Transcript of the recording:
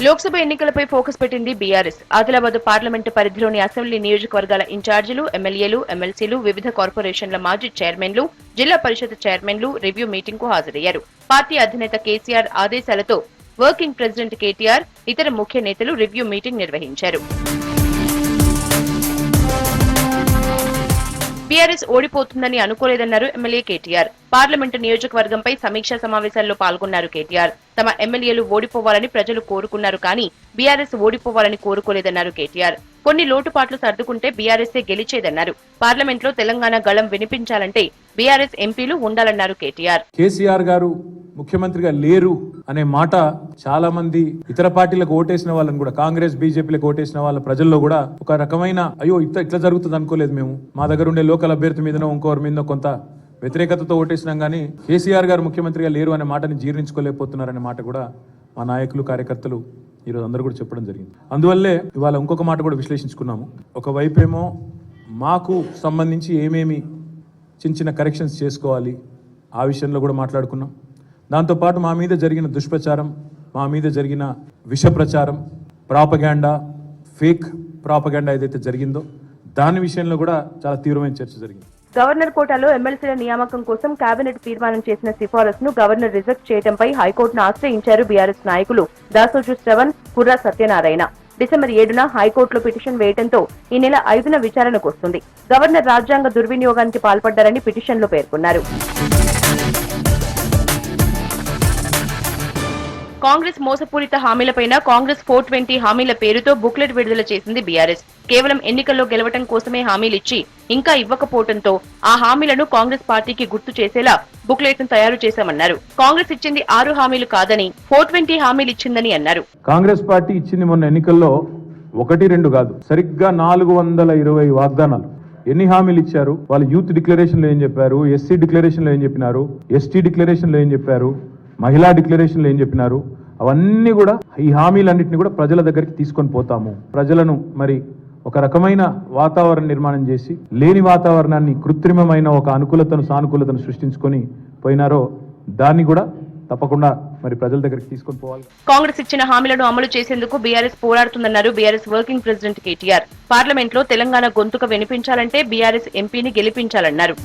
లోక్సభ ఎన్నికలపై ఫోకస్ పెట్టింది BRS. Adilabad parliament పరిధిలోని అసెంబ్లీ నియోజకవర్గాల ఇన్ఛార్జీలు, ఎమ్మెల్యేలు, ఎమ్మెల్సీలు, వివిధ కార్పొరేషన్ల మాజీ చైర్మన్లు, జిల్లా పరిషత్ చైర్మన్లు రివ్యూ మీటింగ్ కు హాజరయ్యారు. పార్టీ అధినేత కేసీఆర్ ఆదేశాలతో వర్కింగ్ ప్రెసిడెంట్ కేటీఆర్, ఇతర ముఖ్య నేతలు రివ్యూ మీటింగ్ నిర్వహించారు. బీఆర్ఎస్ ఓడిపోతుందని అనుకోలేదన్నారు ఎమ్మెల్యే కేటీఆర్. పార్లమెంటు నియోజకవర్గంపై సమీక్షా సమావేశాల్లో పాల్గొన్నారు కేటీఆర్. తమ ఎమ్మెల్యేలు ఓడిపోవాలని ప్రజలు కోరుకున్నారు కానీ బీఆర్ఎస్ ఓడిపోవాలని కోరుకోలేదన్నారు కేటీఆర్. కొన్ని లోటుపాట్లు సర్దుకుంటే బీఆర్ఎస్ఏ గెలిచేదన్నారు. పార్లమెంట్లో తెలంగాణ గళం వినిపించాలంటే బీఆర్ఎస్ ఎంపీలు ఉండాలన్నారు కేటీఆర్. కేసీఆర్ గారు ముఖ్యమంత్రిగా లేరు అనే మాట చాలా మంది ఇతర పార్టీలకు ఓటేసిన వాళ్ళని కూడా, కాంగ్రెస్ బీజేపీలకు ఓటేసిన వాళ్ళ ప్రజల్లో కూడా ఒక రకమైన అయ్యో ఇట్లా జరుగుతుంది అనుకోలేదు, మేము మా దగ్గర ఉండే లోకల్ అభ్యర్థి మీదనో ఇంకోరి మీదనో కొంత వ్యతిరేకతతో ఓటేసినాం కానీ కేసీఆర్ గారు ముఖ్యమంత్రిగా లేరు అనే మాటని జీర్ణించుకోలేకపోతున్నారనే మాట కూడా మా నాయకులు, కార్యకర్తలు ఈరోజు అందరూ కూడా చెప్పడం జరిగింది. అందువల్లే ఇవాళ ఇంకొక మాట కూడా విశ్లేషించుకున్నాము. ఒకవైపేమో మాకు సంబంధించి ఏమేమి చిన్న కరెక్షన్స్ చేసుకోవాలి ఆ విషయంలో కూడా మాట్లాడుకున్నాం. దాంతోపాటు మా మీద జరిగిన దుష్ప్రచారం, మా మీద జరిగిన విష ప్రచారం, ప్రాపగాండా, ఫేక్ ప్రాపగాండా ఏదైతే జరిగిందో దాని విషయంలో కూడా చాలా తీవ్రమైన చర్చ జరిగింది. గవర్నర్ కోటాలో ఎమ్మెల్సీల నియామకం కోసం కేబినెట్ తీర్మానం చేసిన సిఫారసును గవర్నర్ రిజెక్ట్ చేయడంపై హైకోర్టును ఆశ్రయించారు బీఆర్ఎస్ నాయకులు దాసోజు శ్రవణ్, కుర్రా సత్యనారాయణ. డిసెంబర్ 7న హైకోర్టులో పిటిషన్ వేయడంతో ఈ నెల 5న విచారణకు వస్తుంది. గవర్నర్ రాజ్యాంగ దుర్వినియోగానికి పాల్పడ్డారని పిటిషన్లో పేర్కొన్నారు. కాంగ్రెస్ మోసపూరిత హామీలపైన కాంగ్రెస్ 420 హామీల పేరుతో బుక్లెట్ విడుదల చేసింది బీఆర్ఎస్. కేవలం ఎన్నికల్లో గెలవటం కోసమే హామీలిచ్చి ఇంకా ఇవ్వకపోవడంతో ఆ హామీలను కాంగ్రెస్ పార్టీకి గుర్తు చేసేలా బుక్లెట్ ను తయారు చేశామన్నారు. కాంగ్రెస్ ఇచ్చింది 6 హామీలు కాదని 420 హామీలు ఇచ్చిందని అన్నారు. కాంగ్రెస్ పార్టీ ఇచ్చింది మొన్న ఎన్నికల్లో 1-2 కాదు, సరిగ్గా 420 వాగ్దానాలు. ఎన్ని హామీలు ఇచ్చారు? వాళ్ళు యూత్ డిక్లరేషన్ లో ఏం చెప్పారు, ఎస్సీ డిక్లరేషన్ లో ఏం చెప్పినారు, ఎస్టీ డిక్లరేషన్ లో ఏం చెప్పారు, మహిళా డిక్లరేషన్ లో ఏం చెప్పినారు, అవన్నీ కూడా ఈ హామీలన్నింటినీ కూడా ప్రజల దగ్గరికి తీసుకొని పోతాము. ప్రజలను మరి ఒక రకమైన వాతావరణ నిర్మాణం చేసి లేని వాతావరణాన్ని కృత్రిమమైన ఒక అనుకూలతను, సానుకూలతను సృష్టించుకొని పోయినారో దాన్ని కూడా తప్పకుండా మరి ప్రజల దగ్గరికి తీసుకొని పోవాలి. కాంగ్రెస్ ఇచ్చిన హామీలను అమలు చేసేందుకు బీఆర్ఎస్ పోరాడుతుందన్నారు బీఆర్ఎస్ వర్కింగ్ ప్రెసిడెంట్ కేటీఆర్. పార్లమెంట్లో తెలంగాణ గొంతుక వినిపించాలంటే బీఆర్ఎస్ ఎంపీని గెలిపించాలన్నారు.